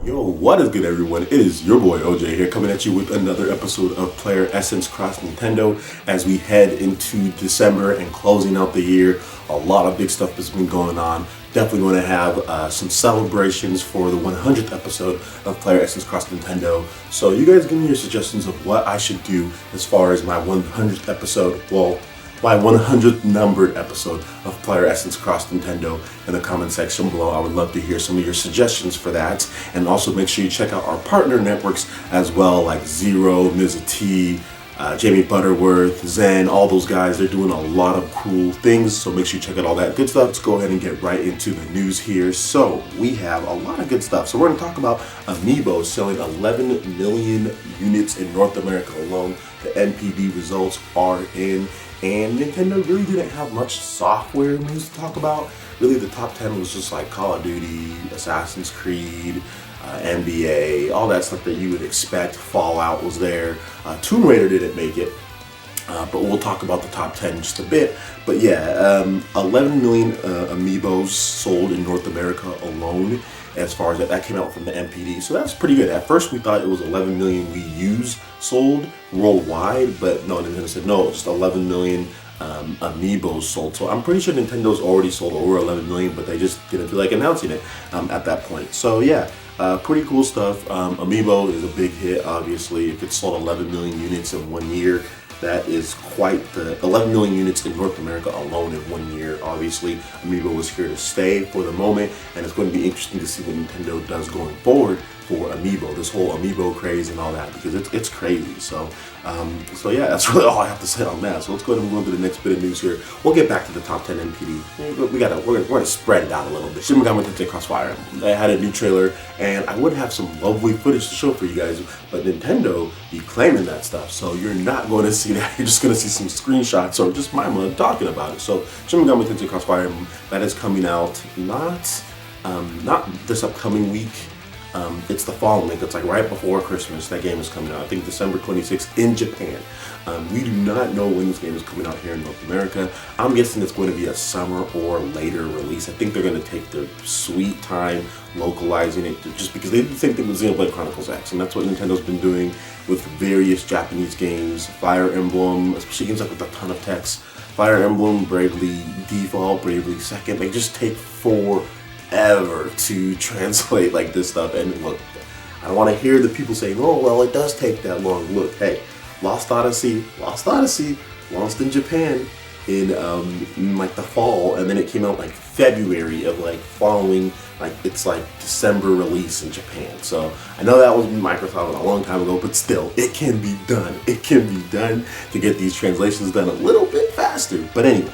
Yo, what is good everyone? It is your boy OJ here coming at you with another episode of PlayerEssence Cross Nintendo as we head into December and closing out the year. A lot of big stuff has been going on. Definitely going to have some celebrations for the 100th episode of PlayerEssence Cross Nintendo. So you guys give me your suggestions of what I should do as far as my 100th episode. Well, my 100th numbered episode of PlayerEssence Cross Nintendo in the comment section below. I would love to hear some of your suggestions for that. And also make sure you check out our partner networks as well, like Zero, Ms. T, Jamie Butterworth, Zen, all those guys. They're doing a lot of cool things, so make sure you check out all that good stuff. Let's go ahead and get right into the news here. So we have a lot of good stuff. So we're going to talk about Amiibo selling 11 million units in North America alone. The NPD results are in. And Nintendo really didn't have much software news to talk about. Really, the top 10 was just like Call of Duty, Assassin's Creed, NBA, all that stuff that you would expect. Fallout was there. Tomb Raider didn't make it, but we'll talk about the top 10 in just a bit. But yeah, 11 million Amiibos sold in North America alone. As far as that came out from the NPD, so that's pretty good. At first we thought it was 11 million Wii U's sold worldwide, but no, Nintendo said no, it's just 11 million Amiibos sold. So I'm pretty sure Nintendo's already sold over 11 million, but they just didn't feel like announcing it at that point. So yeah, pretty cool stuff. Amiibo is a big hit, obviously. If it sold 11 million units in 1 year, that is quite the 11 million units in North America alone in 1 year. Obviously, Amiibo is here to stay for the moment, and it's going to be interesting to see what Nintendo does going forward for Amiibo, this whole Amiibo craze and all that, because it's crazy. So yeah, that's really all I have to say on that. So let's go ahead and move on to the next bit of news here. We'll get back to the top 10 NPD. We're gonna spread it out a little bit. Shin Megami Tensei Crossfire. They had a new trailer, and I would have some lovely footage to show for you guys, but Nintendo be claiming that stuff, so you're not going to see that. You're just going to see some screenshots or just my mug talking about it. So Shin Megami Tensei Crossfire, that is coming out not this upcoming week. It's the following week. It's like right before Christmas. That game is coming out. I think December 26th in Japan. We do not know when this game is coming out here in North America. I'm guessing it's going to be a summer or later release. I think they're going to take their sweet time localizing it, just because they did the same thing with Xenoblade Chronicles X, and that's what Nintendo's been doing with various Japanese games. Fire Emblem, especially games like with a ton of text. Fire Emblem, Bravely Default, Bravely Second, they just take forever to translate like this stuff. And look, I don't want to hear the people saying, oh well, it does take that long. Look, hey, Lost Odyssey launched in Japan in like the fall, and then it came out like February of like following, like it's like December release in Japan. So I know that was Microsoft a long time ago, but still, it can be done. It can be done to get these translations done a little bit faster. But anyway,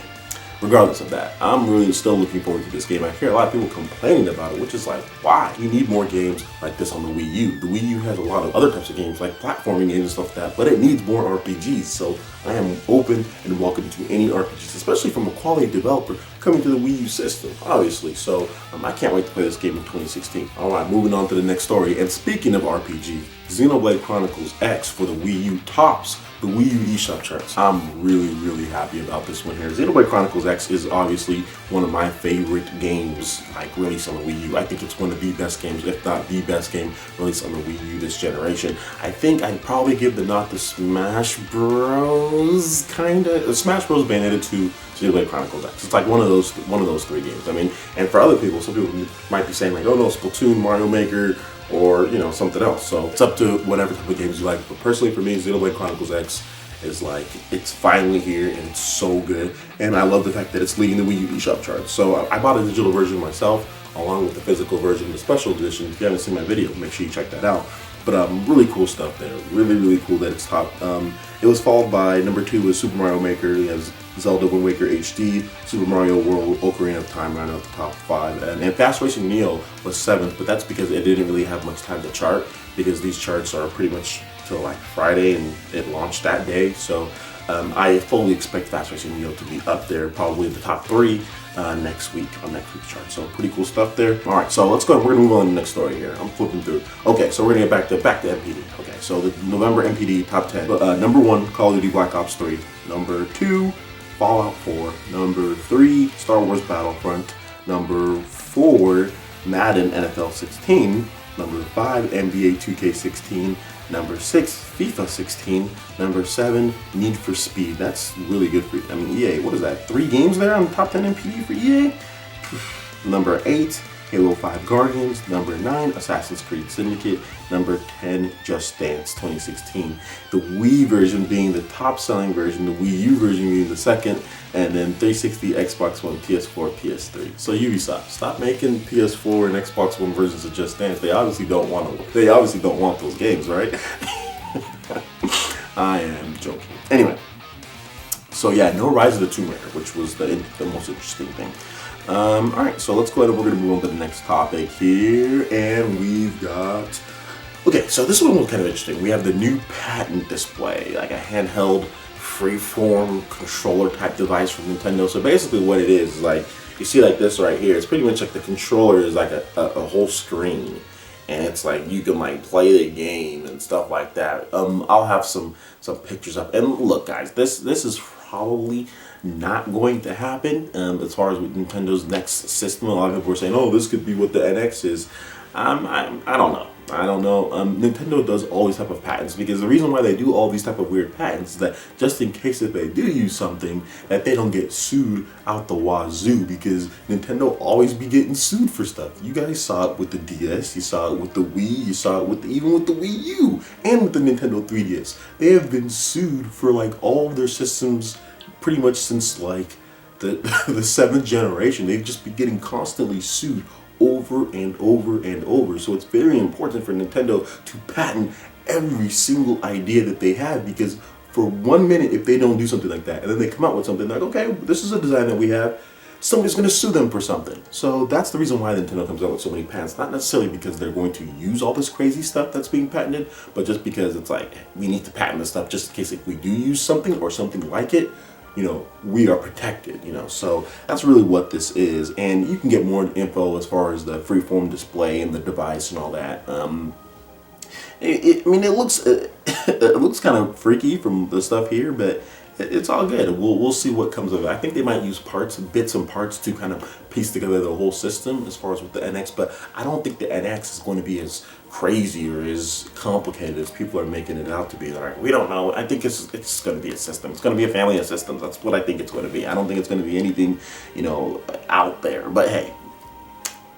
regardless of that, I'm really still looking forward to this game. I hear a lot of people complaining about it, which is like, why? You need more games like this on the Wii U. The Wii U has a lot of other types of games, like platforming games and stuff like that, but it needs more RPGs. So I am open and welcome to any RPGs, especially from a quality developer coming to the Wii U system, obviously. So I can't wait to play this game in 2016. All right, moving on to the next story. And speaking of RPG, Xenoblade Chronicles X for the Wii U tops the Wii U eShop charts. I'm really happy about this one here. Xenoblade Chronicles X is obviously one of my favorite games, like released on the Wii U. I think it's one of the best games, if not the best game released on the Wii U this generation. I think I'd probably give the nod to Smash Bros. Kinda. Smash Bros. Bayonetta 2, Xenoblade Chronicles X. It's like one of those three games. I mean, and for other people, some people might be saying like, oh no, Splatoon, Mario Maker, or something else. So it's up to whatever type of games you like. But personally for me, Xenoblade Chronicles X is like, it's finally here and it's so good. And I love the fact that it's leading the Wii U eShop charts. So I bought a digital version myself, along with the physical version, the special edition. If you haven't seen my video, make sure you check that out. But really cool stuff there. Really cool that it's top. It was followed by number 2 was Super Mario Maker. It has Zelda Wind Waker HD, Super Mario World, Ocarina of Time rounded out the top 5. And Fast Racing Neo was 7th, but that's because it didn't really have much time to chart, because these charts are pretty much till like Friday and it launched that day. So I fully expect Fast Racing Neo to be up there, probably in the top 3 next week on next week's chart. So pretty cool stuff there. All right, so let's go. We're gonna move on to the next story here. I'm flipping through. Okay, so we're gonna get back to NPD. Okay, so the November NPD top 10. Number 1, Call of Duty Black Ops 3. Number 2, Fallout 4. Number 3, Star Wars Battlefront. Number 4, Madden NFL 16. Number 5, NBA 2K16. Number 6, FIFA 16. Number 7, Need for Speed. That's really good for, I mean, EA. What is that? 3 games there on the top 10 MPD for EA? Number 8, Halo 5 Guardians. Number 9, Assassin's Creed Syndicate. Number 10, Just Dance 2016. The Wii version being the top selling version, the Wii U version being the second, and then 360, Xbox One, PS4, PS3. So Ubisoft, stop making PS4 and Xbox One versions of Just Dance. They obviously don't want them. They obviously don't want those games, right? I am joking. Anyway, so yeah, no Rise of the Tomb Raider, which was the most interesting thing. Alright, so let's go ahead and we're going to move on to the next topic here, and we've got... Okay, so this one was kind of interesting. We have the new patent display, like a handheld, freeform controller type device from Nintendo. So basically what it is like, you see like this right here, it's pretty much like the controller is like a whole screen. And it's like you can like play the game and stuff like that. I'll have some pictures up. And look guys, this is probably not going to happen as far as with Nintendo's next system. A lot of people are saying, oh, this could be what the NX is. I don't know. Nintendo does all these type of patents because the reason why they do all these type of weird patents is that just in case if they do use something that they don't get sued out the wazoo, because Nintendo always be getting sued for stuff. You guys saw it with the DS, you saw it with the Wii, you saw it with even with the Wii U and with the Nintendo 3DS. They have been sued for like all of their systems pretty much since like the 7th generation. They've just been getting constantly sued over and over and over. So it's very important for Nintendo to patent every single idea that they have, because for 1 minute if they don't do something like that and then they come out with something like, okay, this is a design that we have, somebody's going to sue them for something. So that's the reason why Nintendo comes out with so many patents. Not necessarily because they're going to use all this crazy stuff that's being patented, but just because it's like, we need to patent this stuff just in case if we do use something or something like it, you know, we are protected, you know. So that's really what this is. And you can get more info as far as the freeform display and the device and all that. I mean, it looks it looks kind of freaky from the stuff here, but it's all good. We'll see what comes of it. I think they might use bits and parts to kind of piece together the whole system as far as with the NX, but I don't think the NX is going to be as crazy or as complicated as people are making it out to be. Like, we don't know. I think it's going to be a system. It's going to be a family of systems. That's what I think it's going to be. I don't think it's going to be anything, you know, out there. But hey,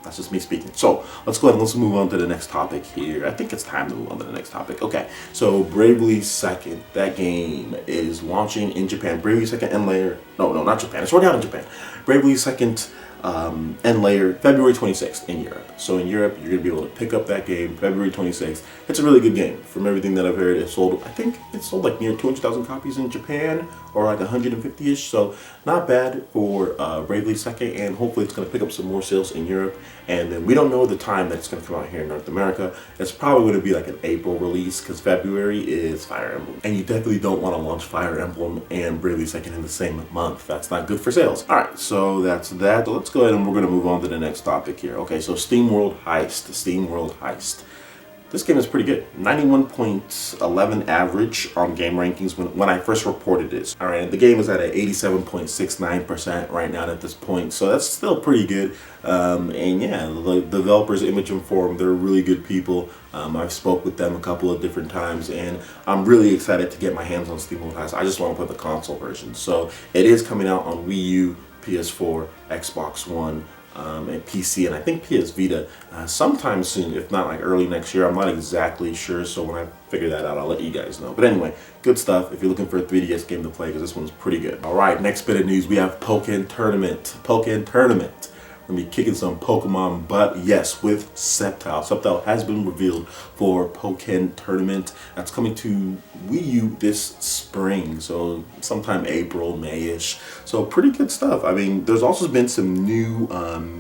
that's just me speaking. So let's go ahead and let's move on to the next topic here. I think it's time to move on to the next topic. Okay, so Bravely Second, that game is launching in Japan. Bravely Second End Layer, no, not Japan. It's already out in Japan. Bravely Second End Layer, February 26th in Europe. So in Europe, you're gonna be able to pick up that game February 26th. It's a really good game. From everything that I've heard, it sold, I think it sold like near 200,000 copies in Japan, or like 150-ish. So not bad for Bravely Second, and hopefully it's gonna pick up some more sales in Europe. And then we don't know the time that it's gonna come out here in North America. It's probably gonna be like an April release, because February is Fire Emblem. And you definitely don't wanna launch Fire Emblem and Bravely Second in the same month. That's not good for sales. All right, so that's that. So let's go ahead and we're gonna move on to the next topic here. Okay, so Steam World Heist, Steam World Heist. This game is pretty good. 91.11 average on game rankings when I first reported this. All right, the game is at an 87.69% right now at this point, so that's still pretty good. And yeah, the developers, Image Informed, they're really good people. I've spoke with them a couple of different times, and I'm really excited to get my hands on Steam World Heist. I just want to play the console version. So it is coming out on Wii U, PS4, Xbox One, and PC, and I think PS Vita sometime soon, if not like early next year. I'm not exactly sure, so when I figure that out, I'll let you guys know. But anyway, good stuff if you're looking for a 3DS game to play, because this one's pretty good. All right, next bit of news, we have Pokken Tournament. Pokken Tournament. We're gonna be kicking some Pokemon butt, yes, with Sceptile. Sceptile has been revealed for Pokken Tournament. That's coming to Wii U this spring, so sometime April, May-ish. So pretty good stuff. I mean, there's also been some new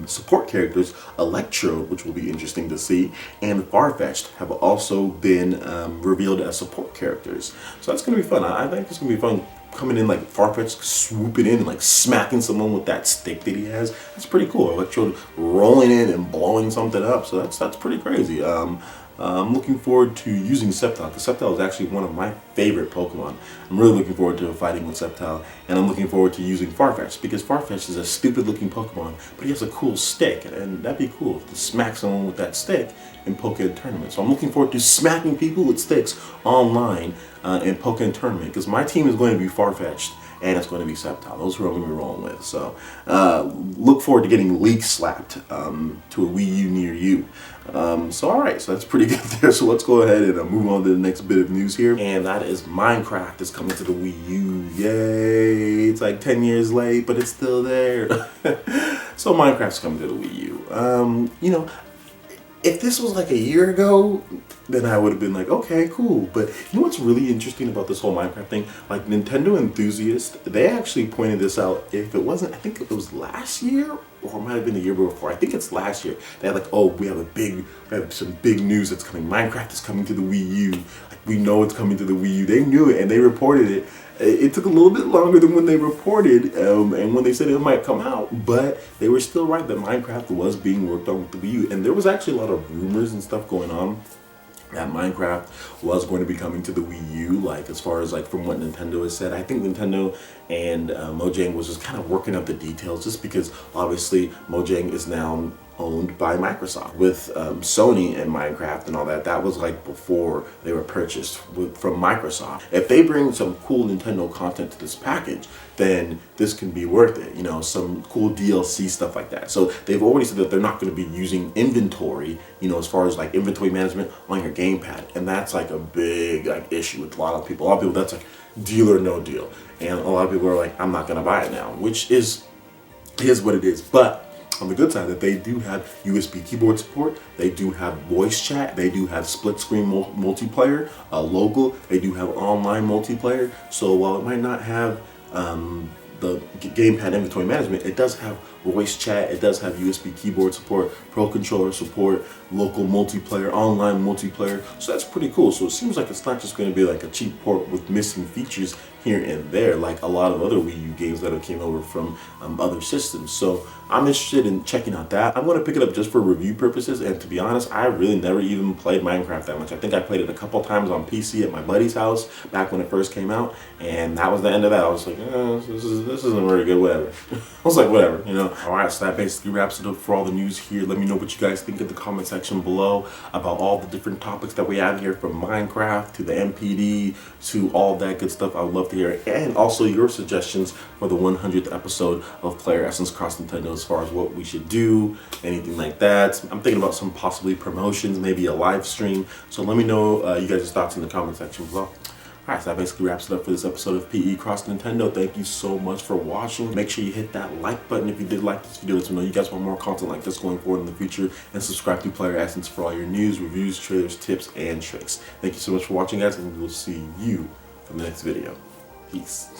support characters. Electrode, which will be interesting to see, and Farfetch'd have also been revealed as support characters. So that's gonna be fun. I think it's gonna be fun. Coming in like Farfetch'd, swooping in and like smacking someone with that stick that he has. That's pretty cool. Electrode rolling in and blowing something up. So that's pretty crazy. I'm looking forward to using Sceptile, because Sceptile is actually one of my favorite Pokemon. I'm really looking forward to fighting with Sceptile, and I'm looking forward to using Farfetch, because Farfetch is a stupid looking Pokemon, but he has a cool stick, and that'd be cool to smack someone with that stick in Pokken Tournament. So I'm looking forward to smacking people with sticks online in Pokken Tournament, because my team is going to be Farfetched, and it's going to be Sceptile. Those are what I'm going to be rolling with. So look forward to getting leak slapped to a Wii U near you. So alright, so that's pretty good there. So let's go ahead and move on to the next bit of news here. And that is Minecraft is coming to the Wii U. Yay! It's like 10 years late, but it's still there. So Minecraft's coming to the Wii U. You know, if this was like a year ago, then I would have been like, okay, cool. But you know what's really interesting about this whole Minecraft thing? Like, Nintendo enthusiasts, they actually pointed this out. If it wasn't, I think it was last year, or it might have been the year before. I think it's last year. They had like, oh, we have some big news that's coming. Minecraft is coming to the Wii U. Like, we know it's coming to the Wii U. They knew it, and they reported it. It took a little bit longer than when they reported and when they said it might come out, but they were still right that Minecraft was being worked on with the Wii U. And there was actually a lot of rumors and stuff going on that Minecraft was going to be coming to the Wii U, like as far as like from what Nintendo has said. I think Nintendo and Mojang was just kind of working up the details, just because obviously Mojang is now owned by Microsoft. With Sony and Minecraft and all that, that was like before they were purchased from Microsoft. If they bring some cool Nintendo content to this package, then this can be worth it, you know, some cool DLC stuff like that. So they've already said that they're not going to be using inventory, you know, as far as like inventory management on your gamepad, and that's like a big like issue with a lot of people. A lot of people, that's like deal or no deal, and a lot of people are like, I'm not going to buy it now, which is what it is. But on the good side, that they do have USB keyboard support, they do have voice chat, they do have split screen multiplayer, local, they do have online multiplayer. So while it might not have the gamepad inventory management, it does have voice chat, it does have USB keyboard support, pro controller support, local multiplayer, online multiplayer. So that's pretty cool. So it seems like it's not just going to be like a cheap port with missing features here and there, like a lot of other Wii U games that have came over from other systems. So I'm interested in checking out that. I'm going to pick it up just for review purposes, and to be honest, I really never even played Minecraft that much. I think I played it a couple times on PC at my buddy's house back when it first came out, and that was the end of that. I was like, this isn't very good, whatever. I was like, whatever, you know. Alright, so that basically wraps it up for all the news here. Let me know what you guys think in the comment section below about all the different topics that we have here, from Minecraft to the MPD to all that good stuff. I would love to hear it, and also your suggestions for the 100th episode of Player Essence Cross Nintendo, as far as what we should do, anything like that. I'm thinking about some possibly promotions, maybe a live stream. So let me know you guys' thoughts in the comment section below. Alright, so that basically wraps it up for this episode of PE Cross Nintendo. Thank you so much for watching. Make sure you hit that like button if you did like this video. Let me know you guys want more content like this going forward in the future. And subscribe to Player Essence for all your news, reviews, trailers, tips, and tricks. Thank you so much for watching, guys, and we'll see you for the next video. Peace.